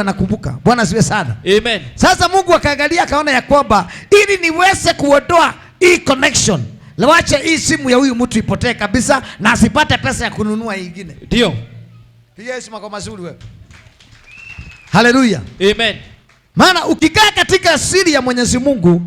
anakumbuka. Bwana asiwe sana. Amen. Sasa Mungu akaangalia akaona ya kwamba ili niweze kuondoa hii connection, wacha hii simu ya huyu mtu ipotee kabisa na asipate pesa ya kununua nyingine. Ndio. Piga Yesu makofi mazuri wewe. Haleluya. Amen. Maana ukikaa katika siri ya Mwenyezi Mungu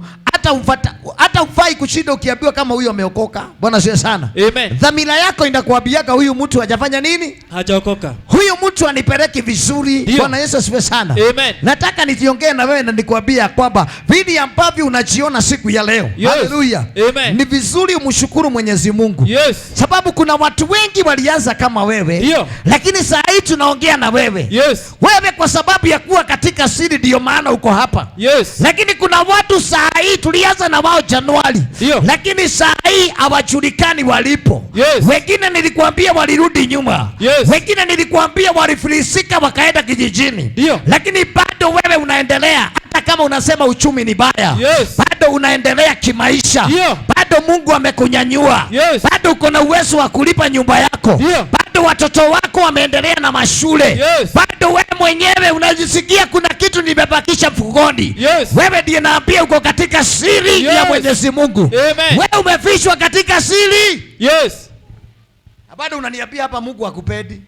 hata ufai kushinda ukiambiwa kama huyu ameokoka. Bwana asifiwe sana. Amen. Dhamira yako inakuambiaga huyu mtu hajafanya nini? Hajaokoka. Huyu mtu anipeleki vizuri. Bwana Yesu asifiwe sana. Amen. Nataka nijiongee na wewe na nikwambia kwamba vile ambavyo unajiona siku ya leo. Yes. Haleluya. Amen. Ni vizuri umshukuru Mwenyezi Mungu. Yes. Sababu kuna watu wengi walianza kama wewe. Dio. Lakini saa hii tunaongea na wewe. Yes. Wewe kwa sababu ya kuwa katika siri ndio maana uko hapa. Yes. Lakini kuna watu saa hii tulianza na wao Januari. Dio. Lakini saa hii hawajulikani walipo. Yes. Wengine nilikwambia walirudi nyuma. Yes. Wengine nilikwambia walifilisika wakaenda kijijini. Dio. Lakini bado wewe unaendelea hata kama unasema uchumi ni baya. Yes. Bado unaendelea kimaisha. Dio. Bado Mungu amekunyanyua. Yes. Bado uko na uwezo wa kulipa nyumba yako. Dio. Bado watoto wako wameendelea na mashule. Yes. Bado wewe mwenyewe unajisikia kuna kitu nimebakisha mfukoni. Yes. Wewe ndiye naambia uko katika siri. Yes. Ya Mwenyezi Mungu. Amen. Wewe umefishwa katika siri. Yes. Bado unaniambia hapa Mungu hakupendi.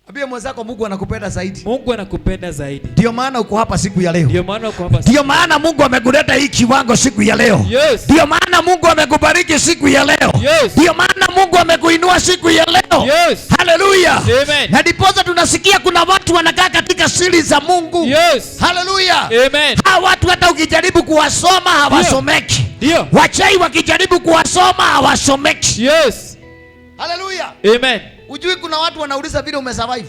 Ambia mwenzako Mungu anakupenda zaidi. Mungu anakupenda zaidi. Ndio maana uko hapa siku ya leo. Ndio maana uko hapa. Ndio maana Mungu amekuleta hii kiwango siku ya leo. Yes. Ndio maana Mungu amekubariki siku ya leo. Yes. Ndio maana Mungu amekuinua siku ya leo. Yes. Haleluya. Amen. Na ndiposa tunasikia kuna watu wanakaa katika siri za Mungu. Yes. Haleluya. Amen. Hawa watu hata ukijaribu kuwasoma hawasomeki. Ndio. Wachai wakijaribu kuwasoma hawasomeki. Yes. Haleluya. Amen. Ujui kuna watu wanauliza vile umesurvive.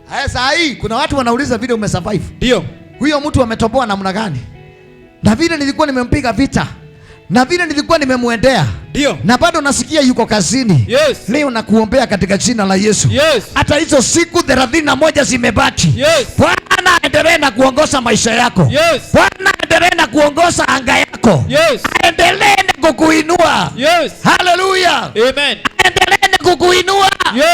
Haya saa hii kuna watu wanauliza vile umesurvive. Ndio. Huyo mtu ametoboa namna gani? Na vile nilikuwa nimempiga vita. Na vile nilikuwa nimemuendea. Ndio. Na bado nasikia yuko kazini. Yes. Leo nakuombea katika jina la Yesu. Yes. Hata hizo siku 31 zimebaki. Yes. Bwana endelee na kuongoza maisha yako. Yes. Bwana endelee na kuongoza anga yako. Yes. Endelee na kukuinua. Yes. Haleluya. Amen. Endelee na kukuinua. Yes.